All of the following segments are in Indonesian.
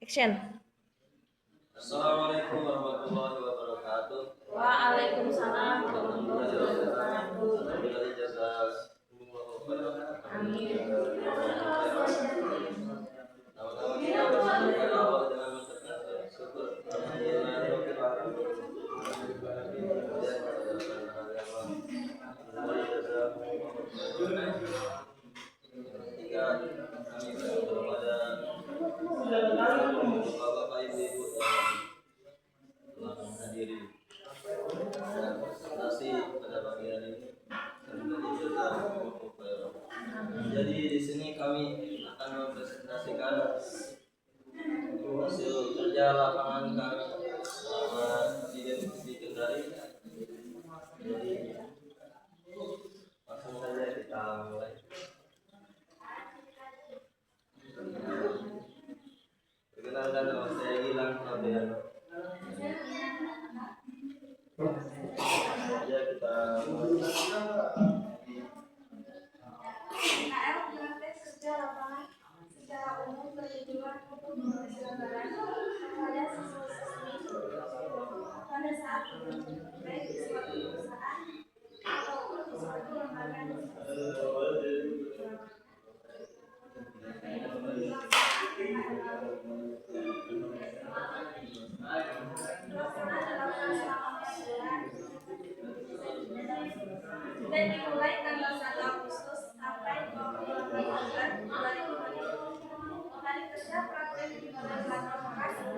Action. Assalamualaikum warahmatullahi wabarakatuh. Waalaikumsalam warahmatullahi wabarakatuh. Alhamdulillah jazakumullahu khairan. Amin. Nama-nama kita bersama kepada Allah dengan mengucapkan syukur alhamdulillahirabbil alamin. Kemudian pada agama alhamdulillah jazakumullahu khairan. Ketika kami bertemu pada Bapak Ibu yang telah menghadiri dan presentasi pada pagi hari ini, alhamdulillah jazakumullahu khairan. Jadi di sini kami akan mempresentasikan hasil kerja lapangan kami selama di Divisi Kendari. Jadi langsung saja kita mulai. Perkenalkan, nama saya Gilang Fabiano. Ya, kita KL praktek kerja lapangan secara umum bertujuan untuk menyelenggarakan kepada siswa-siswi pada saat baik di suatu perusahaan ataupun di suatu lembaga pelaksanaan dilakukan selama 4 bulan dan dimulai tanggal 1 Agustus sampai 28 Oktober 2020. Hari kerja praktek di Pengadilan Lokasi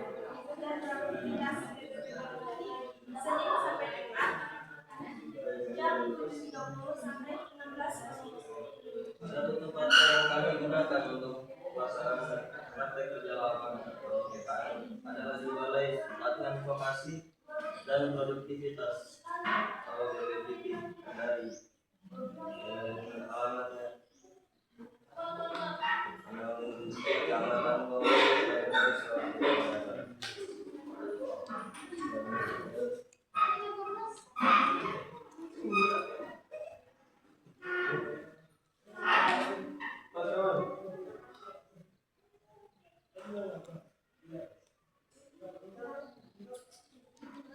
dan beraktivitas Senin sampai Jumat jam 7.30 sampai 16.00. satu tempat yang kami gunakan untuk pelaksanaan praktek kerja lapangan atau PKL adalah di Balai Latihan Vokasi dan Produktivitas atau BPTP Kendari. Alamatnya Kecamatan Bogor,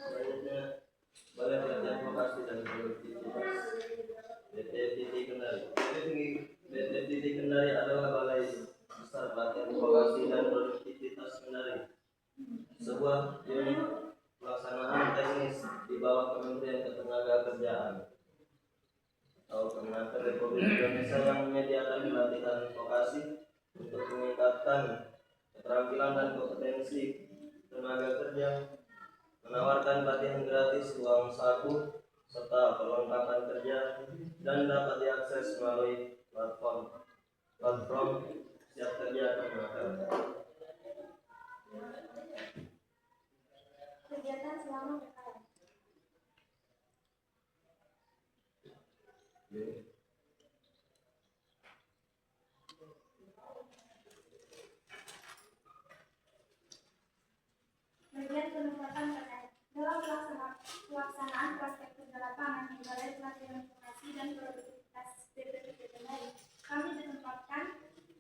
selanjutnya Balai Latihan Vokasi dan Produktivitas BPTP Kendari. BPTP Kendari adalah Balai Besar Latihan Vokasi dan Produktivitas Kendari, sebuah unit pelaksanaan teknis di bawah Kementerian Ketenagakerjaan atau Kemenaker Republik Indonesia yang menyediakan pelatihan vokasi untuk meningkatkan keterampilan dan kompetensi tenaga kerja, menawarkan pelatihan gratis uang saku serta perlengkapan kerja, dan dapat diakses melalui platform Siap Kerja Kemenaker. Kegiatan selama PKL. Bagian penempatan PKL. Dalam pelaksanaan praktek kerja lapangan di Balai Pelatihan Vokasi dan Produktivitas BPTP Kendari, kami ditempatkan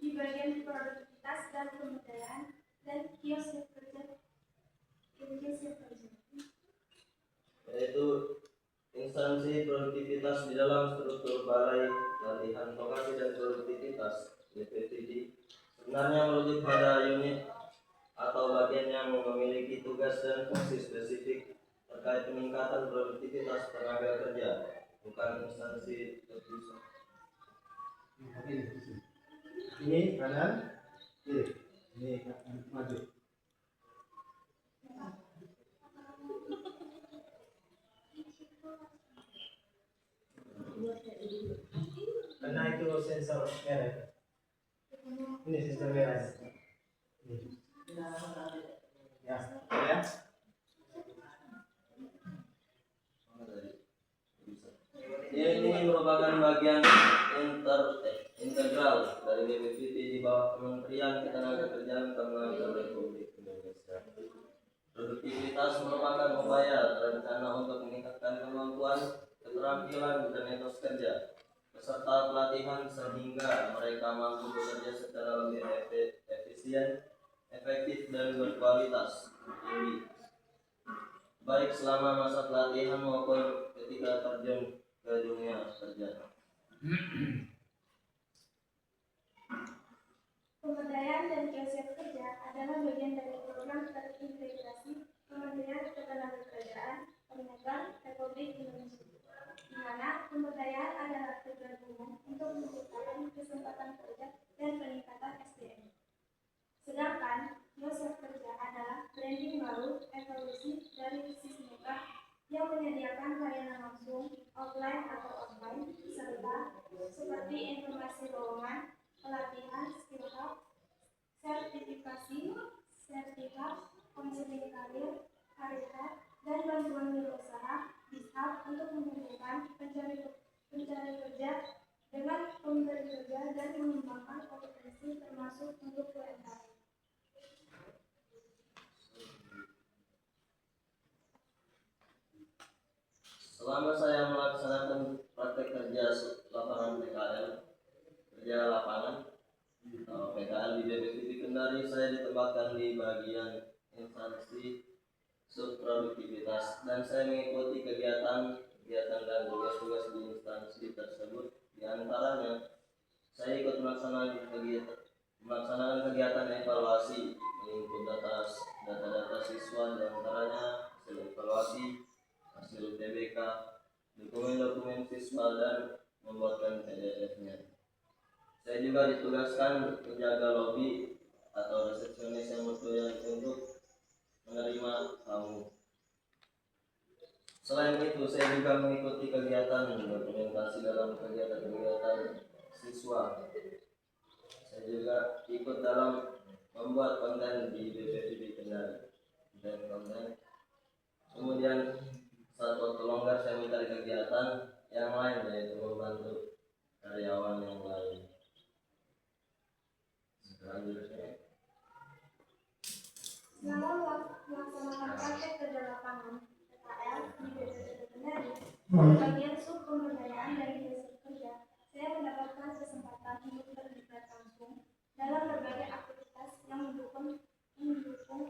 di bagian produktivitas dan kebudayaan dan kios siap kerja. Yaitu instansi produktivitas di dalam struktur Balai Latihan Vokasi dan Produktivitas BPTD sebenarnya merujuk pada unit atau bagian yang memiliki tugas dan fungsi spesifik terkait peningkatan produktivitas tenaga kerja, bukan instansi terpisah. Ini kanan, kiri, ini maju. Karena itu sensor merah. Ini sensor merah. Ini. Ya, ya. Ini merupakan bagian integral dari BPPT di bawah Kementerian Ketenagakerjaan Kemenaker Republik Indonesia. Produktivitas merupakan upaya rencana untuk meningkatkan kemampuan, keterampilan, dan etos kerja peserta pelatihan sehingga mereka mampu bekerja secara lebih efisien, efektif dan berkualitas tinggi, baik selama masa pelatihan maupun ketika terjun ke dunia kerja. Pemberdayaan dan siap kerja adalah bagian dari program terintegrasi Kementerian Ketenagakerjaan Kementerian Republik Indonesia, di mana pemberdayaan adalah tujuan umum untuk menciptakan kesempatan kerja dan peningkatan SDM. Sedangkan siap kerja adalah branding baru evolusi dari Sismika yang menyediakan layanan langsung, offline atau online, serta seperti informasi lowongan, pelatihan, skill hub, sertifikasi, sertifikat, konseling karir, karir hub, dan bantuan wirausaha BISHUB untuk menghubungkan pencari kerja dengan pemberi kerja dan mengembangkan kompetensi termasuk untuk UMKM. Selama saya melaksanakan praktek kerja lapangan PKL, kerja lapangan atau PKL di BPPT Kendari, saya ditempatkan di bagian instansi subproduktivitas dan saya mengikuti kegiatan dan tugas-tugas di instansi tersebut. Di antaranya, saya ikut melaksanakan kegiatan evaluasi, menginput data siswa, di antaranya hasil evaluasi, hasil TBK, dokumen-dokumen siswa, dan membuatkan PDF-nya. Saya juga ditugaskan menjaga lobi atau resepsionis yang bertujuan untuk menerima tamu. Selain itu, saya juga mengikuti kegiatan dokumentasi dalam kegiatan siswa. Saya juga ikut dalam membuat konten di BPPT Kendari dan konten. Kemudian saat waktu longgar saya mencari kegiatan yang lain, yaitu membantu karyawan yang lain. Selanjutnya, Selama melaksanakan praktek kerja lapangan PKL di BPPT Kendari, bagian sub pemberdayaan dan siap kerja, saya mendapatkan kesempatan untuk terlibat langsung dalam berbagai aktivitas yang mendukung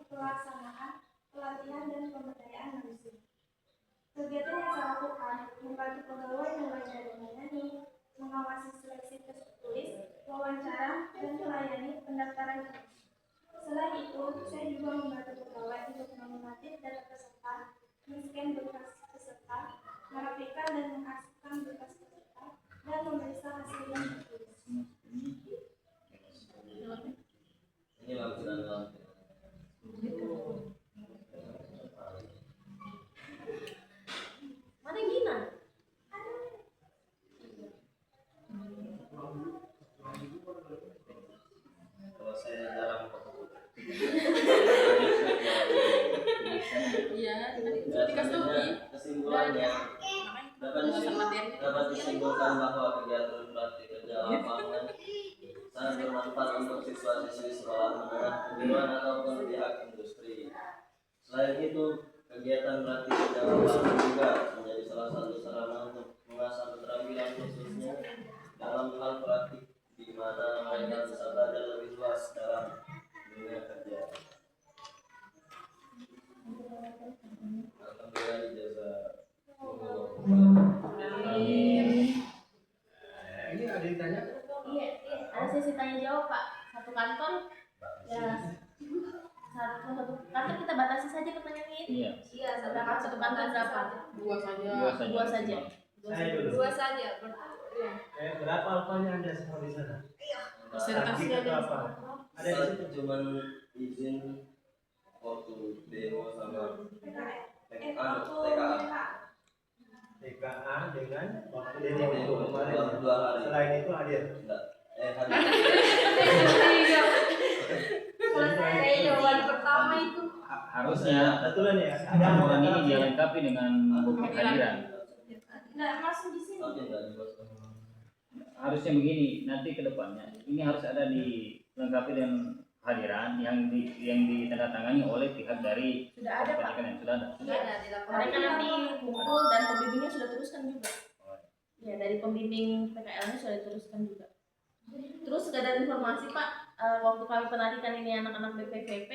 pelaksanaan pelatihan dan pemberdayaan manusia. Kegiatan yang saya lakukan membantu pegawai mulai dari melayani, mengawasi seleksi tes tertulis, wawancara, dan melayani pendaftaran kerja. Selain itu, saya juga membantu pegawai untuk menomografi data peserta, men-scan berkas peserta, merapikan dan mengarsipkan berkas peserta, dan memeriksa hasil yang tertulis. ini lampiran. Mana Gina? Kalau saya jarang Iya, kesimpulannya dapat disimpulkan bahwa kegiatan praktik kerja lapangan sangat bermanfaat untuk siswa-siswi sekolah menengah kejuruan ataupun pihak industri. Selain itu, kegiatan praktik kerja lapangan juga menjadi salah satu sarana untuk mengasah keterampilan khususnya dalam hal praktik, di mana mereka bisa belajar lebih luas dalam dunia kerja. Alhamdulillah ijazah. Ini ada yang tanya? Iya, ada sesi tanya jawab Pak. Satu kantor, ya satu kantor kita batasi saja pertanyaannya itu. Iya. Iya, satu kantor berapa? Dua saja. Dua saja. Saya dulu. Dua saja. Berapa alfanya Anda semua di sana? Presentasi Artikel aja. apa? Ada di situ. Cuman izin waktu demo sama TKA dengan waktu demo itu kemarin. 2 hari. Selain itu hadir. Enggak. Hari. Saya jawaban pertama itu. Harusnya Betulan ya. laporan ini dilengkapi dengan bukti kehadiran. Nggak masuk di sini. Tapi enggak dibuat. Harusnya begini, nanti ke depannya ini harus ada dilengkapi dengan kehadiran yang ditandatangani oleh pihak dari Sudah ada Pak. pendidikan yang sudah ada. Sudah ada di laporan. Mereka nanti kumpul dan pembimbingnya sudah teruskan juga. Ya, dari pembimbing PKL-nya sudah diteruskan juga. Terus nggak ada informasi Pak, waktu kami penarikan ini anak-anak BPVP,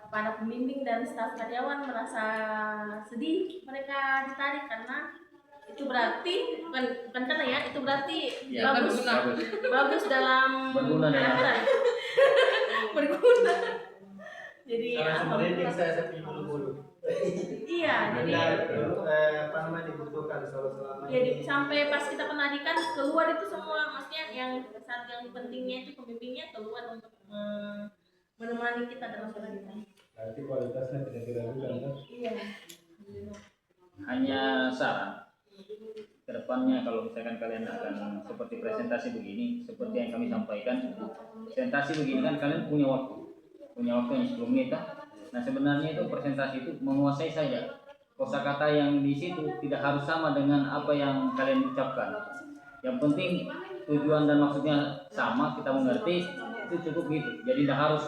para pembimbing dan staf karyawan merasa sedih mereka ditarik karena itu berarti bukan karena ya, itu berarti Ya, bagus bagus dalam Berguna dalam- pengaturan. Berguna. Jadi Sebenarnya saya dulu. iya, jadi Apa namanya dibutuhkan selama jadi sampai pas kita penarikan keluar itu semua, maksudnya yang saat yang pentingnya itu pembimbingnya keluar untuk menemani kita dalam penarikan. Berarti kualitasnya tidak diragukan kan? Iya. Hanya saran kedepannya kalau misalkan kalian akan seperti presentasi begini, seperti yang kami sampaikan, presentasi begini kan kalian punya waktu yang 10 menit. Nah sebenarnya itu presentasi itu menguasai saja kosakata yang di situ, tidak harus sama dengan apa yang kalian ucapkan. Yang penting tujuan dan maksudnya sama, kita mengerti, itu cukup gitu. Jadi tidak harus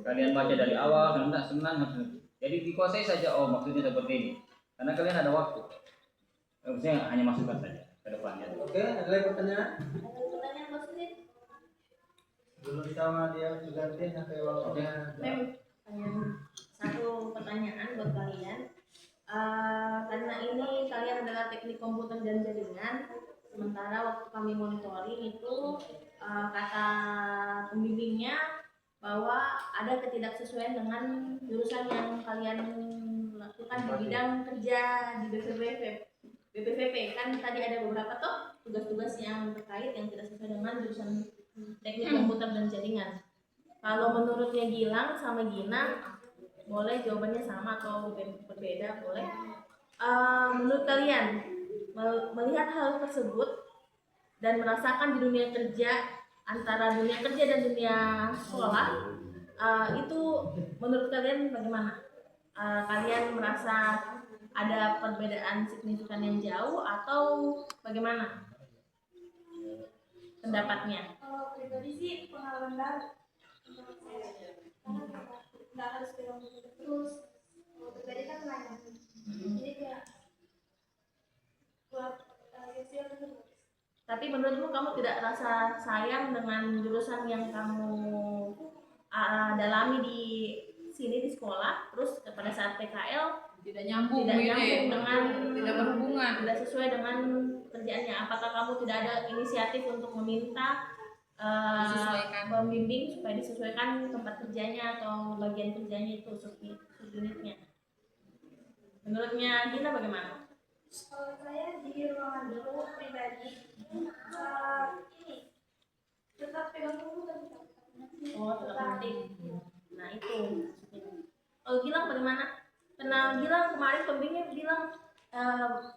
kalian baca dari awal, sebenarnya jadi dikuasai saja. Oh maksudnya seperti ini, karena kalian ada waktu. Maksudnya hanya masukkan saja ke depannya. Oke, ada lagi pertanyaan? Ada pertanyaan positif? Dulu sama dia diganti sampai waktunya. Satu pertanyaan buat kalian. Karena ini kalian adalah teknik komputer dan jaringan, sementara waktu kami monitoring itu kata pembimbingnya bahwa ada ketidaksesuaian dengan jurusan yang kalian lakukan di bidang kerja di BPVP. Kan tadi ada beberapa tugas-tugas yang terkait yang tidak sesuai dengan jurusan teknik komputer dan jaringan. Kalau menurutnya Gilang sama Gina, boleh jawabannya sama atau berbeda, boleh. Menurut kalian, melihat hal tersebut dan merasakan di dunia kerja, antara dunia kerja dan dunia sekolah, itu menurut kalian bagaimana? Kalian merasa ada perbedaan signifikan yang jauh atau bagaimana pendapatnya? Kalau pribadi sih pengalaman baru. Nggak harus pegang buku terus. Kalau pribadi kan lain. Jadi kayak buat sosial itu. Tapi menurutmu kamu tidak rasa sayang dengan jurusan yang kamu dalami di sini di sekolah, terus pada saat PKL tidak nyambung tidak gitu ya. nyambung dengan Tidak berhubungan. tidak sesuai dengan kerjaannya? Apakah kamu tidak ada inisiatif untuk meminta Disesuaikan. pembimbing supaya disesuaikan tempat kerjanya atau bagian kerjanya itu subunitnya? Menurutnya Gina bagaimana? Kalau saya di ruangan dulu pribadi ini tetap pegang buku dan Oh, tetap penting. Nah itu. Oh Gilang bagaimana? Karena Gilang kemarin pembimbingnya bilang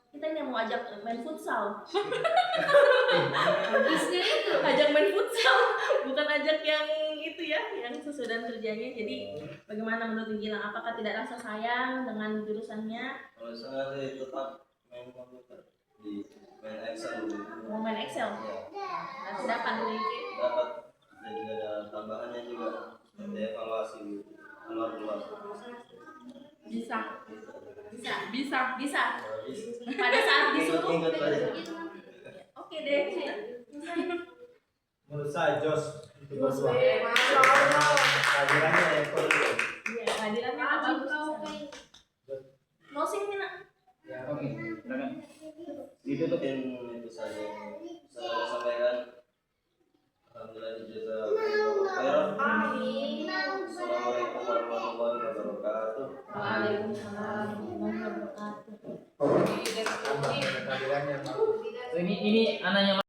kita ini mau ajak main futsal. Habisnya itu ajak main futsal, bukan ajak yang itu ya, yang sesuai dengan kerjanya. Jadi bagaimana menurut Gilang? Apakah tidak rasa sayang dengan jurusannya? Kalau saya sih tetap main komputer di main Excel dulu. Mau main Excel? Ya, Nanti dapat nih. dapat jadi ada tambahannya juga seperti evaluasi gitu. Keluar. Bisa. Bisa. Bisa. Pada saat disuruh. Ingat aja. Oke deh. Menurut saya Jos itu bagus. Masya Allah. Kehadirannya yang perlu. Iya, kehadirannya bagus. Closing nih nak. Ya, Oke, silakan. Ditutup. Mungkin itu saja yang saya sampaikan. Alhamdulillah dijazah khairan. Amin. Assalamualaikum warahmatullahi wabarakatuh. Waalaikumsalam warahmatullahi wabarakatuh. tambah kehadirannya. Ini anaknya